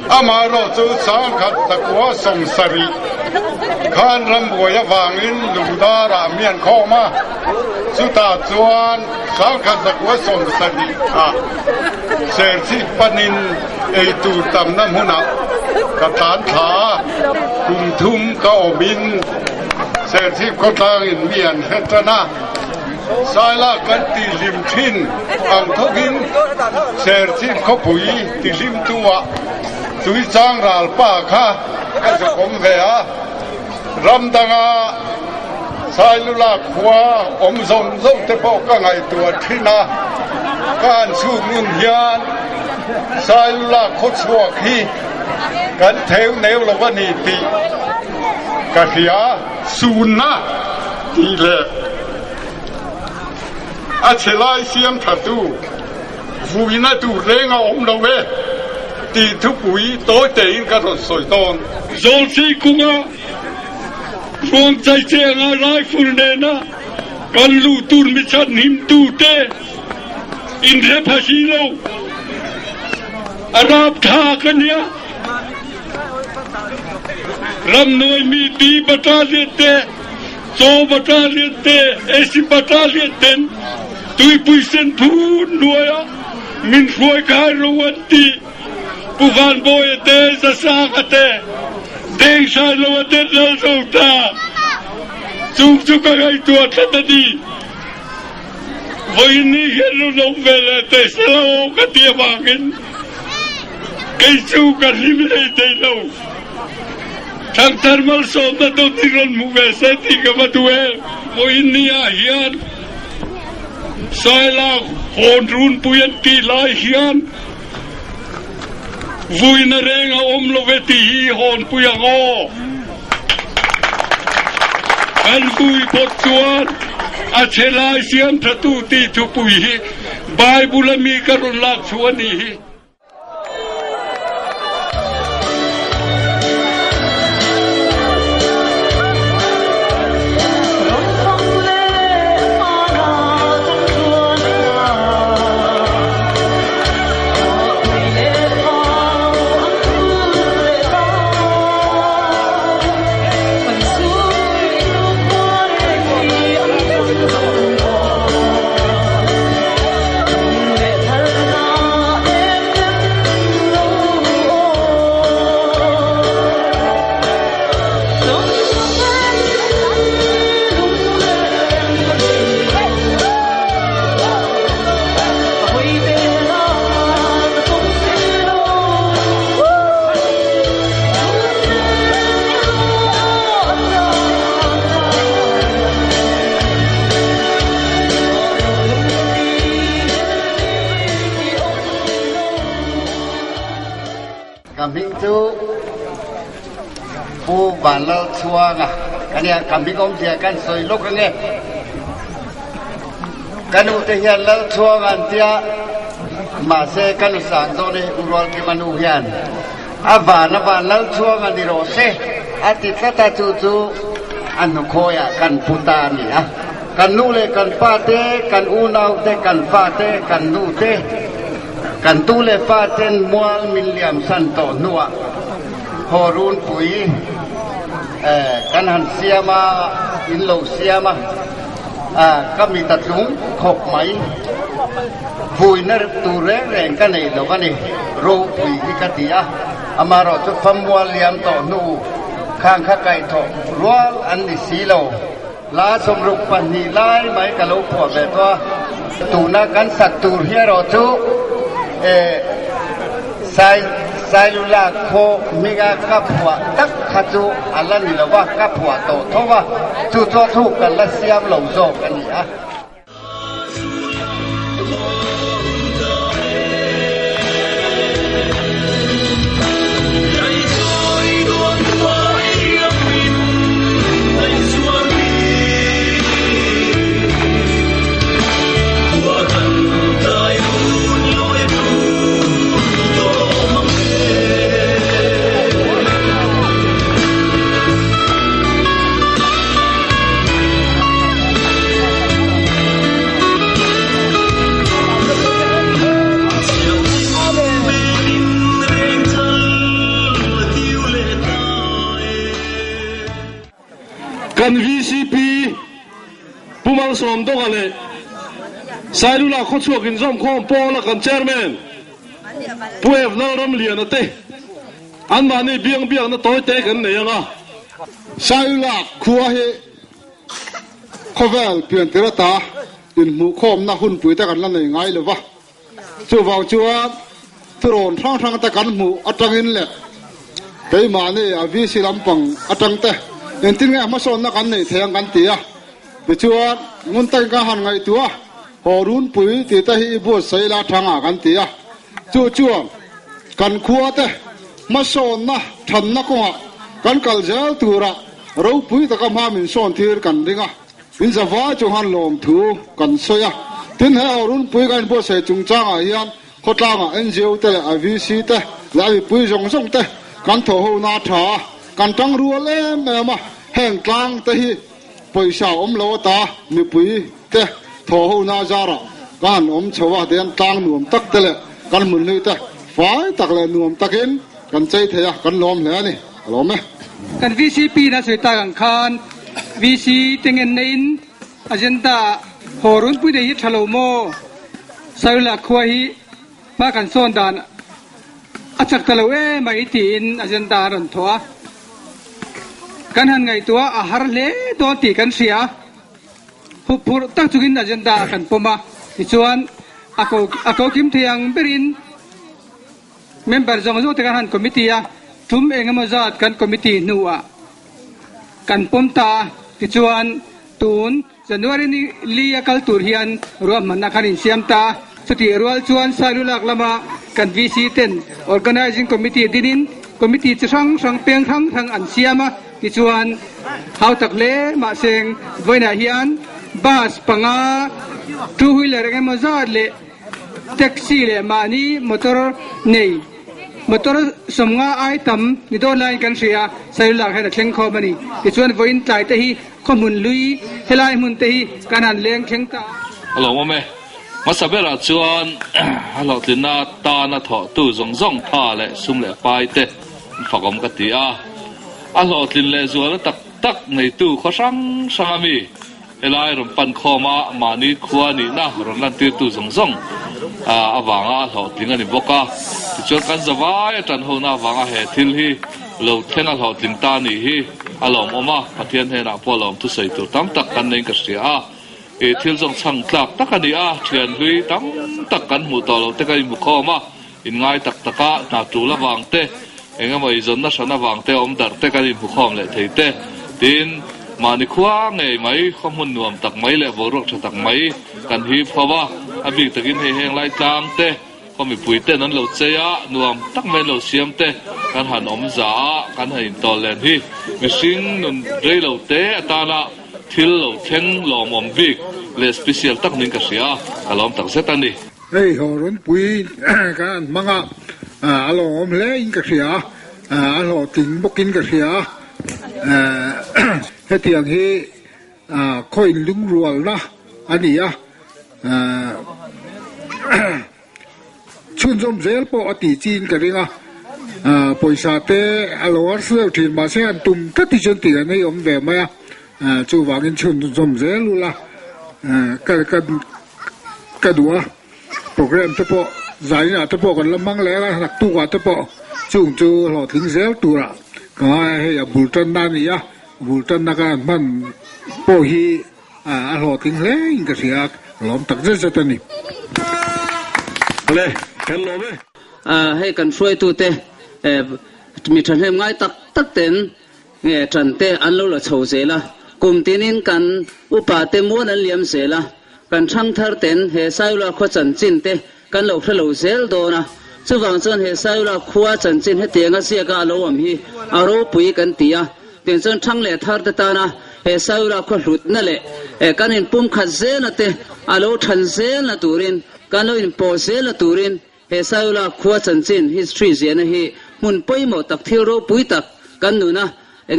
ama ro chú sang khát takwa song sari khan ram boya wangin lu da ra mian kho ma chú ta chuan sang khát takwa song sari à ser si panin ei tu tam nam huna ka tan tha kum thum ka omin ser si ko tang in mian hetana sai la kan ti lim thin ang thokin ser si ko pui ti lim tua tui chang ral pa kha ka se kom ve a ram danga sai lu la khwa om zong te po ka ngai tua thina kan su mun hian sai la khot suak hi kan theu neu lo wa ni ti ka hia sunna ti le a chelai siam thatu vuina tu renga om lo ve ti thu pui to te in ka ro soi ton zol si kunga ruang chai che nga rai ful ne na kan lu tur mi chan him tu te in re phashi lo arab tha kan ya ram noi mi ti bata lete so bata lete esi bata leten tui pui sen phu noya min khoi kai ro wanti pu van boy te sa sa ate deng sai lo te lo so ta chu ka gai tu ta di voi ni hero no vele te sa lo ka ti bangin kai chu ka lim le te lo thang thermal so na do ti ron mu ve se ti ka ma tu e voi ni a hian sai la hon run puyan ti lai hian vui na renga om lo ve ti hi hon puyang o kan vui pot chuan a chelai siam thatu ti thu pui hi bible mi karon lak chuani hi bản lo chua ngà cái này cảm bị công việc cái soi lúc cái nghe cái nụ thể hiện lo chua ngàn tia mà xe căn sản do đây ural ki manu hian avan lau chuang ani ro se ati kata chu an khoya kan puta ni a kan nu le kan pa te kan u nau te kan fa te kan nu te kan tu le pa ten mual min liam san to nuwa horun pui kan han siama in lo siama kami tatlong khop mai pui na tu reng ka nei lo ka ni ro pui ki ka tia amaro chu famwa liam to nu khang kha kai tho rual an ni si lo la som ruk pan ni lai mai ka lo pho ve to tu na kan sak tu hia ro chu sai lu la kho mega ka phwa tak kha chu ala ni lo wa ka phwa to tho wa chu cho thu kan la siam lo zo kan ni a kan VCP pumal som dong ale sailula kho chuak in zom khom pola kan chairman puev na ram lian ate an mani biang na toy te kan ne anga sailula khuwa he khovel pian tirata in mu khom na hun pui ta kan la nei ngai lo wa chu waw chuwa thron thang ta kan mu atangin le kai ma ne a VC lampang atang te en tin nga ma son na kan nei theng kan tia be chuan ngun tai ka han ngai tua horun pui ti ta hi bu sai la thanga kan tia chu kan khuwa te ma son na than na ko kan kal jal tura ro pui ta ka ma min son thir kan ringa in zawa chu han lom thu kan soya tin ha horun pui kan bu sai chung changa hian khotanga NGO te a VC te la pui jong te kan tho ho na tha kan tang rual em ma heng tlang te hi poisa om lo ta mi pui te tho ho na zara kan om chowa den tang nuam tak te le kan mun ni te fai tak le nuam takin kan chei the ya kan lom le ni lom me kan VCP na soi ta kan khan VC tengen nein agenda horun pui de hi thalo mo saila khwa hi ma kan son dan achak talo mai tin agenda ron thoa kan han ngai tua a har le do ti kan sia phur tak chukin agenda kan poma ti chuan ako kim thiang berin member jong zo te kan han committee a thum engemaw zat kan committee nuwa kan pomta ti chuan tun January ni liya kaltur hian ruam man na khanin siamta chuti rual chuan salulak lama kan VC ten organizing committee dinin committee chang peng thang an siama ti chuan hau tak le ma seng voina hian bus panga two wheeler engemaw zat le taxi le mani motor nei motor somnga ai tam ni do line kan ria salulak hena thleng kho mani ti chuan voin tlai te hi khomun lui helai mun te hi kanan leng theng ta alo mame masabera chuan alo tlina ta na tho tu zong tha le sum le pai te phagom ka ti a alo tlin le zual tak nei tu kho sang ami helai rom pan khoma mani khuwa ni na ron lan tu zong awanga lo tinga ni boka chuan kan zawai tan ho na wanga he thil hi lo thenga lo tin ta ni hi alom oma pathian he na polom tu sei tu tam tak kan nei ka sia e thil jong chang tlak takani a thian hui tam tak kan mu to lo te kai mu khoma in ngai taka na tu la wang te enga mai zon na sana wang te om dar te kan mu khom le theite tin mani khuwa ngei mai khomun nuam tak mai le borok tha tak mai kan hi phawa abi takin he heng lai tlang te khomi pui te nan lo cheya nuam tak mai lo siam te kan han om za kan hain tol len hi machine nun rei lo te atana thil lo theng lo mom bik le special tak ning ka sia alom tak setani เฮ้ยหอรุนปุยกันมังอ่ะอารมณ์เล่นกระเสียอารมณ์ติงบกินกระเสียให้เตียงให้ค่อยลุงรัวนะอันนี้ชุนสมเซลปอติจีนกันเลยนะปอยซาเตอารมณ์เสือถิ่นมาเสียตุ่มทัดที่จนตีกันในอมแบบไหมจูวากินชุนสมเซลลูละกันดูโปรแกรมตะปอใจน่ะตะปอกันละมั่งแล้วนักตู้ว่าตะปอจุ่งจูหล่อถึงเซลตัวละก็ให้บุตรนั่นนี่บุตรนั่นกันมันโปฮีหล่อถึงเลยก็เสียหลอมตักเจตนี่เลยกันลมให้กันช่วยตัวเตมีทันให้ง่ายตักเต็นทันเตอันเราละโชเสละกลุ่มที่นินกันอุปาเตม้วนอันเลียมเสละกันช่างทาร์เต็นเฮไซอุลาขวจันจินเตกันเราพระเราเซลโดนะซึ่งฟังจนเฮไซอุลาขวจันจินให้เตียงเสียกาโลอมฮีอารมณ์ปุยกันตีเตียงจนช่างเล่ทาร์เตตานะเฮไซอุลาขวหลุดนั่นแหละกันอินปุ่มขัดเซลนะเตอารมณ์ทันเซลนะตูรินกันเราอินโปเซลนะตูรินเฮไซอุลาขวจันจิน history เสียนะฮีมุนปุยหมดตักเที่ยวปุยตักกันนู่นนะ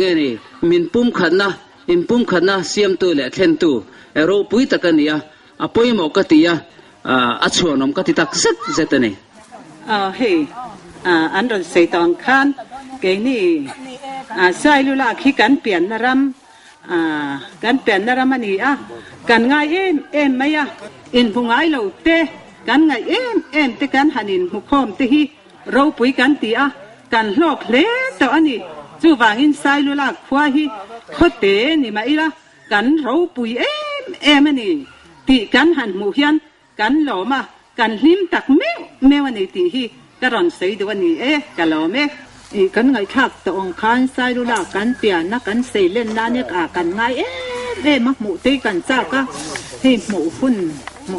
เงี้ยนี่มินปุ่มขัดนะอินปุ่มขัดนะเสียมตัวเละเทนตัวเราปุยตักกันนี่ปุยหมดก็ตีอัชวนมก็ตีตักซักเจตนี่เฮ้อันนั้นเสตองขันเกนี่ใช่ลุล่ะขี้กันเปลี่ยนนรำกันเปลี่ยนนรำมันนี่กันง่ายเอ็มไหมอินพงไงเราเตะกันง่ายเอ็มเตะกันหันินหุกคอมเตะฮีเราปุยกันตีกันโลกเละแต่อันนี้จู่วางอินใส่ลุล่ะขวาฮีเขาเตะนี่มาอีละกันเราปุยเอ็มมันนี่ตีกันหันหมูเฮียนกันหล่อมากันลิ้มตักแม่วันนี้ตีฮีกระรอนใส่ตัววันนี้กันหล่อแม่กันไงคักตะองคันใส่ลุล่ะกันเปลี่ยนนะกันใส่เล่นด้านนี้กันไงมาหมูตีกันจ้าก็ให้หมูหุ่น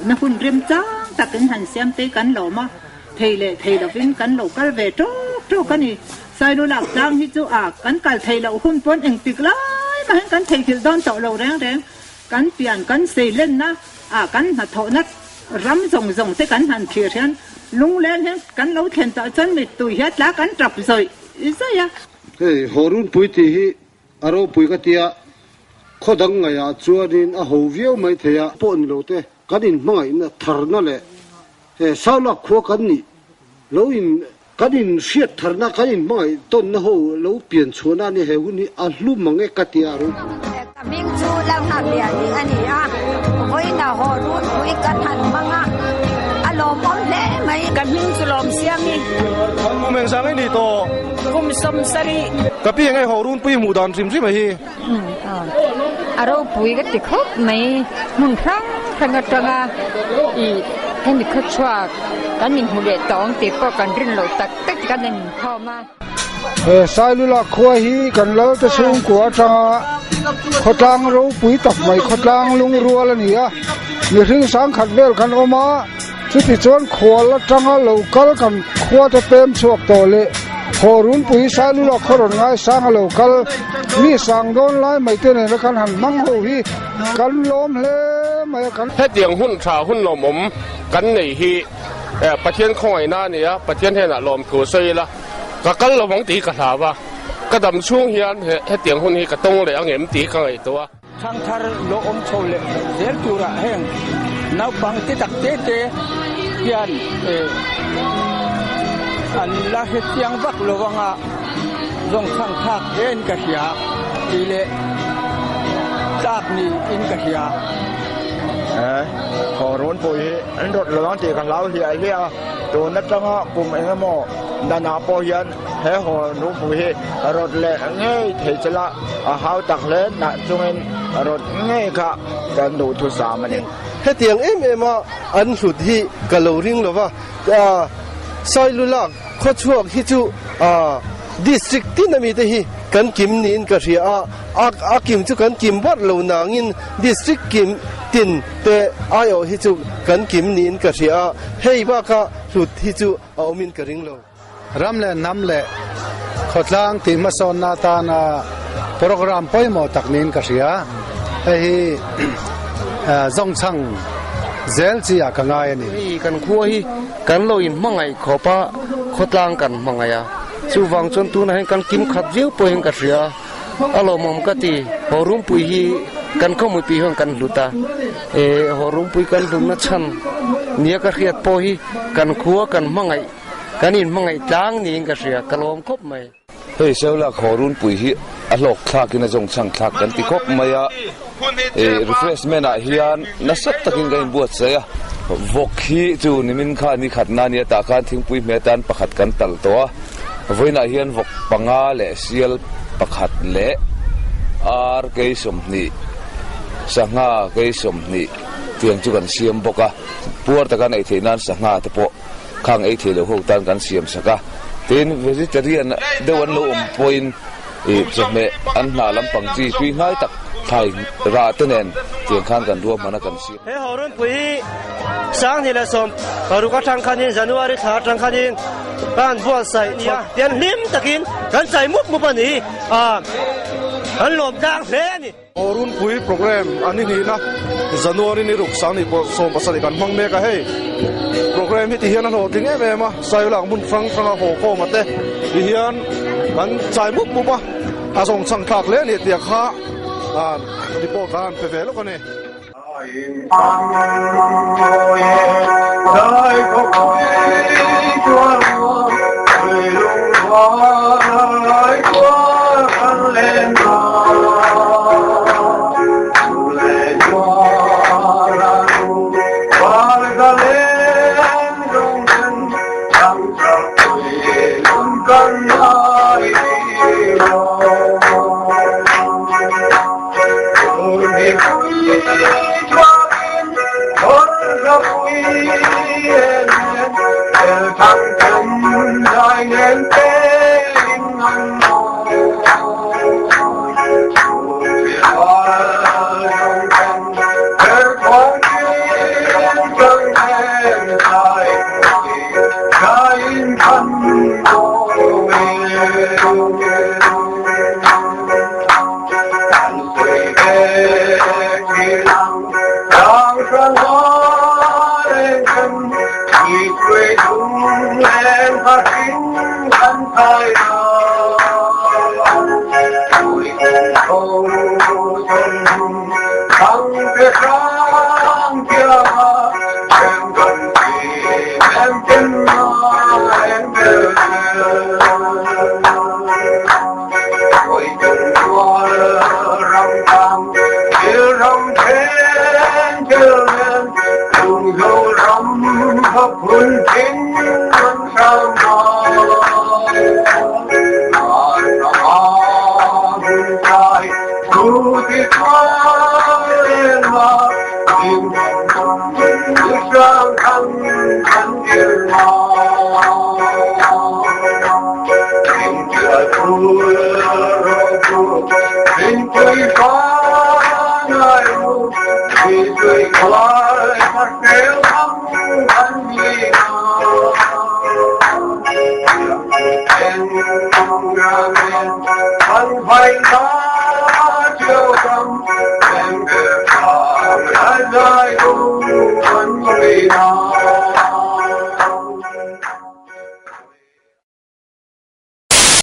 นะหุ่นเรียมจ้าแต่กันหันเสียมตีกันหล่อมาเทเลดวินกันหล่อกันเวทโจกันนี่ใส่ลุล่ะจ้างฮิจูกันกันเทเลหุ่นปนเองติกเลยกันเทคิดดอนเจาะเราแรงกันเปลี่ยนกันใส่เล่นนะกันหัดโถนัดรำส่งที่กันหันเขียนลุงเล่นกันเราเขียนต่อจนมีตุยเฮ็ดแล้วกันจับใส่ใช่ยังเฮ้ยฮอรุนปุยตีฮีอารมณ์ปุยกติเขาดังไงจวนนินหัวเวียวไม่เทียปนโลเตกันอินไม่นะทาร์นั่นแหละสาวลักขัวกันนี่แล้วอินกันอินเสียทาร์น่ะกันอินไม่ต้นนะหัวแล้วเปลี่ยนชวนนั่นนี่เหวนี่อัลลุมังเอกติอารุมิงจูแล้วหักเดียนี่อันนี้โอ้ยน่าฮอรุนคุยกันหันมังอารมณ์อ่อนแรงไหมกันมิงจูลมเสียงนี่กูเมืองสังไอ้นี่โตกุมสมสรีกับพี่ยังไงฮอรุนปุยหมู่ดอนซิมไหมฮีอารมณ์ปุยก็ติดคุกไหมมุนครั้งจังอีท่านดิชัวกันมินหูเด็ดตองติดปกันรินโลตักติดกันหนึ่งพอมาสายลุละขัวฮีกันแล้วจะสูงกว่าจังเขาตั้งรู้ปุยตักไม่เขาตั้งลุงรัวแล้วนี่มีถึงสังขัดเวลกันออกมาสุดที่จวนขวดละจังเรากัลกันขวดจะเต็มสวกตัวเลยพอรุ่นปุยสายลุละขรนง่ายสังเรากัลมีสังโดนไล่ไม่เต้นเลยกันหันมังหูฮีกันล้มเลยไม่กันเฮ็ดเดียงหุ้นชาหุ้นหล่อมกันในฮีประเทศคอยหน้าเนี่ยประเทศเห็นลมกูเซ่ละก็กันเราหวังตีกระถาว่าก็ดำช่วงเฮียนเฮ็ดเดียงหุ้นฮีกระตงเลยเอาเงินตีกันไอตัวช่างทาร์โลอมโชเลเสียจุระแห่งนับบังติตักเตเฮียนอันละเฮ็ดเสียงบักระวังลงข้างภาคเอ็นกะเฮียทีเลจากนี่อินกะเฮียขอร้อนปุยอันรถร้อนตีกันเล่าเฮียเฮียตัวนักจังอ่ะกลุ่มเอ็มโมดานาปอยันเฮหอนุปุยรถเละง่ายเทจละหาวตักเล่นนะจงเอ็นรถง่ายค่ะกันดูทุสามันเองเฮตียงเอ็มอันสุดที่กะโลริงหรือว่าซอยลุลักข้อช่วงที่จูดิสตริกที่นั่นมีแต่ฮีกันกิมนินกะเสียกิมจูกันกิมวัดเหล่านางอินดิสตริกกิมตินแต่อายฮิจูกันกิมนินกะเสียเฮ้ยบ้าค่ะสุดฮิจูเอามินกะริงโลรำเล่น้ำเล่ขดล้างที่มาสอนนาตานาโปรแกรมป่อยหมอตักนินกะเสียเฮ้ยจงช่าง zel chi a ka ngai ani kan khua hi kan lo in mangai khopa khotlang kan mangaya chu wang chon tu na kan kim khat jiu po hen ka ria alo mom ka ti horum pui hi kan ko mu pi hon kan luta horum pui kan dum na chan nia ka khiat po hi kan khua kan mangai kan in mangai tlang ni ka ria kalom khop mai hei seula khorun pui hi a lok thak in a jong chang thak kan ti khop maya refreshment a hian na sat takin gain buat saya vok hi chu nimin kha ni khatna ni ta khan thingpui me tan pakhat kan tal to voina hian vok panga le sial pakhat le ar ke somni sanga ke somni tiang chu kan siam boka puar ta kan ai theinan sanga te po khang ai thelo ho tan kan siam saka tin vegetarian de wan lo point chome an na lampang chi tui ngai tak thai ra tenen tiang khan kan ruam mana kan si he horun pui sang ni la som paru ka thang khanin january tha thang khanin kan bua sai nia tian lim takin kan sai muk mu pani an lom dang hle ni horun pui program ani ni na january ni ruk sang ni po som pasali kan mang me ka he program hi ti hian an ho ting e me ma sai lang mun frang frang ho ko ma te ti hian kan sai muk mu ba a song sang thak le ni tia kha đi bộ tan về về lúc này Hãy subscribe cho kênh Ghiền Mì Gõ để không bỏ lỡ những video hấp dẫn.